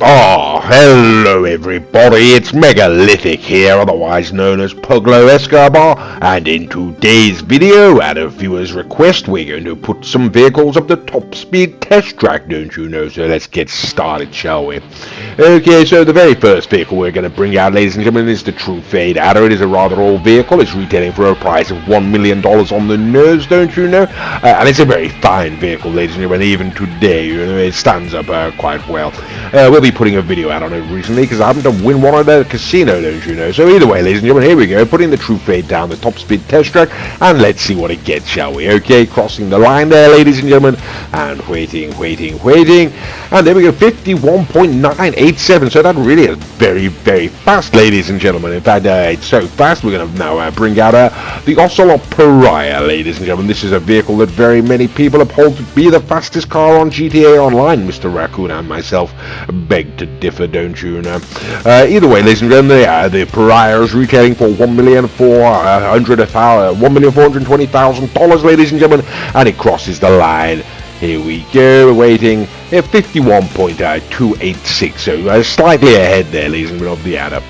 Oh, hello everybody, it's Megalithic here, otherwise known as Puglo Escobar, and in today's video, at a viewer's request, we're going to put some vehicles up the top speed test track, don't you know, so let's get started, shall we? Okay, so the very first vehicle we're going to bring out, ladies and gentlemen, is the True Fade Adder. It is a rather old vehicle, it's retailing for a price of $1 million on the nose, don't you know, and it's a very fine vehicle, ladies and gentlemen, even today, you know, it stands up quite well. We'll be putting a video out on it recently because I happened to win one at the casino, don't you know. So either way, ladies and gentlemen, here we go, putting the True Fade down the top speed test track, and let's see what it gets, shall we? Okay, crossing the line there, ladies and gentlemen, and waiting, and there we go, 51.987. So that really is very, very fast, ladies and gentlemen. In fact, it's so fast, we're going to now bring out the Ocelot Pariah, ladies and gentlemen. This is a vehicle that very many people uphold to be the fastest car on GTA Online. Mr. Raccoon and myself beg to differ, don't you know. Either way, ladies and gentlemen, the Pariah is retailing for $1,420,000, ladies and gentlemen, and it crosses the line. Here we go, waiting at 51.286, so slightly ahead there, ladies and gentlemen, of the adder.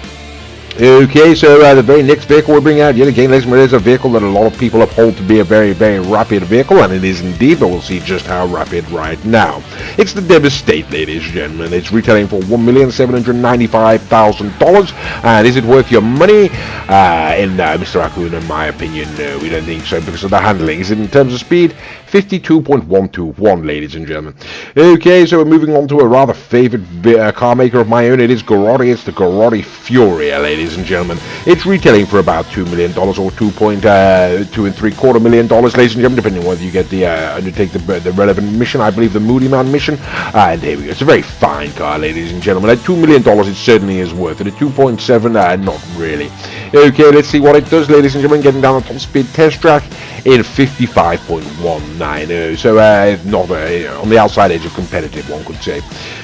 Okay, so the very next vehicle we bring out, yet again, ladies and gentlemen, is a vehicle that a lot of people uphold to be a very, very rapid vehicle, and it is indeed, but we'll see just how rapid right now. It's the Devastate, ladies and gentlemen. It's retailing for $1,795,000, and is it worth your money? Mr. Raccoon, in my opinion, no, we don't think so, because of the handling. Is it in terms of speed? 52.121, ladies and gentlemen. Okay, so we're moving on to a rather favorite car maker of my own. It is Garotti. It's the Garotti Furia, ladies and gentlemen. It's retailing for about $2 million or $2.3 million, ladies and gentlemen, depending on whether you get the undertake the relevant mission. I believe the Moody Man mission. And there we go. It's a very fine car, ladies and gentlemen. At $2 million, it certainly is worth it. At 2.7, not really. Okay, let's see what it does, ladies and gentlemen. Getting down the top speed test track in 55.190. So not on the outside edge of competitive, one could say.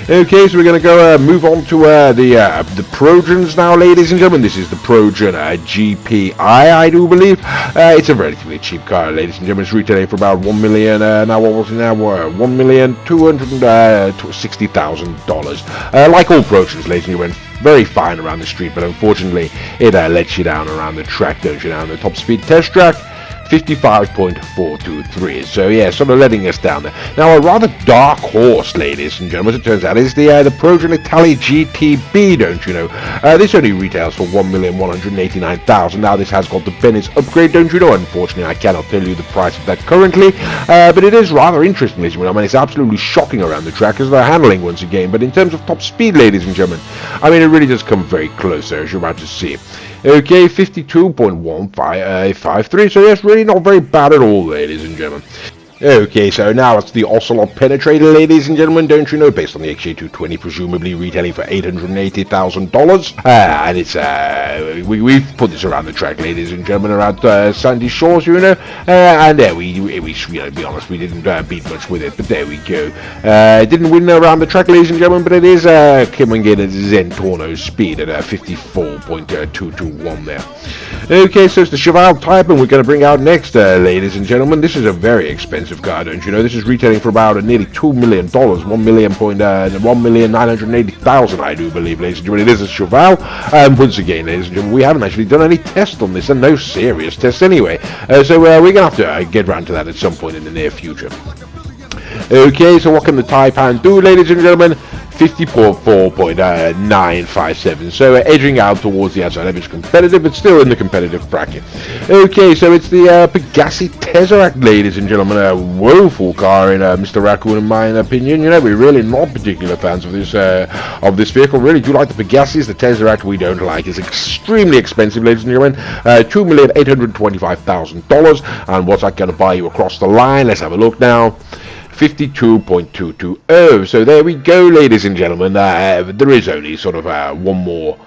Okay, so we're going to go move on to the Projans now, ladies and gentlemen. This is the Projan GPI, I do believe. It's a relatively cheap car, ladies and gentlemen. It's retailing for about $1 million. Now what was it now? $1,260,000. Like all Projans, ladies and gentlemen, very fine around the street, but unfortunately it lets you down around the track, don't you, down the top speed test track. 55.423, so yeah, sort of letting us down there. Now, a rather dark horse, ladies and gentlemen, as it turns out, is the Projan Itali Gtb, don't you know. This only retails for $1,189,000. Now, this has got the Bennett's upgrade, don't you know. Unfortunately, I cannot tell you the price of that currently, but it is rather interesting, ladies and gentlemen. I mean, it's absolutely shocking around the track as they're handling once again, but in terms of top speed, ladies and gentlemen, I mean, it really does come very close there, as you're about to see. Okay, 52.1553, so yes, really not very bad at all, ladies and gentlemen. Okay, so now it's the Ocelot Penetrator, ladies and gentlemen, don't you know, based on the XJ220, presumably retailing for $880,000, and it's, we've put this around the track, ladies and gentlemen, around Sandy Shores, you know, and there we you know, to be honest, we didn't beat much with it, but there we go. Didn't win around the track, ladies and gentlemen, but it is coming in at Zentorno speed at 54.221 there. Okay, so it's the Cheval type, and we're going to bring out next, ladies and gentlemen. This is a very expensive car, don't you know. This is retailing for about nearly $2 million, $1,980,000, I do believe, ladies and gentlemen. It is a Cheval, and once again, ladies and gentlemen, we haven't actually done any tests on this, and no serious tests anyway. So we're going to have to get round to that at some point in the near future. Okay, so what can the Taipan do, ladies and gentlemen? 54.957, so edging out towards the outside edge competitive, but still in the competitive bracket. Okay, so it's the Picasso Tesseract, ladies and gentlemen, a woeful car in Mr. Raccoon, in my opinion. You know, we're really not particular fans of this vehicle. Really do like the Picassos. The Tesseract we don't like. It's extremely expensive, ladies and gentlemen. $2,825,000, and what's that going to buy you across the line? Let's have a look now. 52.220. So there we go, ladies and gentlemen. There is only sort of one more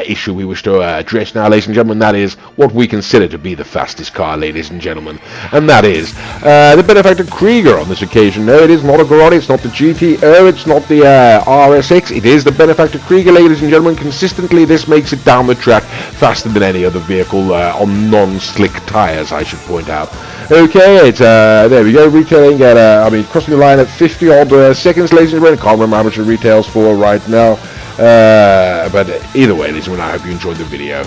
issue we wish to address now, ladies and gentlemen. That is what we consider to be the fastest car, ladies and gentlemen, and that is the Benefactor Krieger on this occasion. No, it is not a Garotti, it's not the GTO, it's not the RSX, it is the Benefactor Krieger, ladies and gentlemen. Consistently, this makes it down the track faster than any other vehicle on non-slick tires, I should point out. Okay, it's there we go, retailing at crossing the line at 50 odd seconds, ladies and gentlemen. Can't remember how much it retails for right now. But either way, ladies and gentlemen, I hope you enjoyed the video.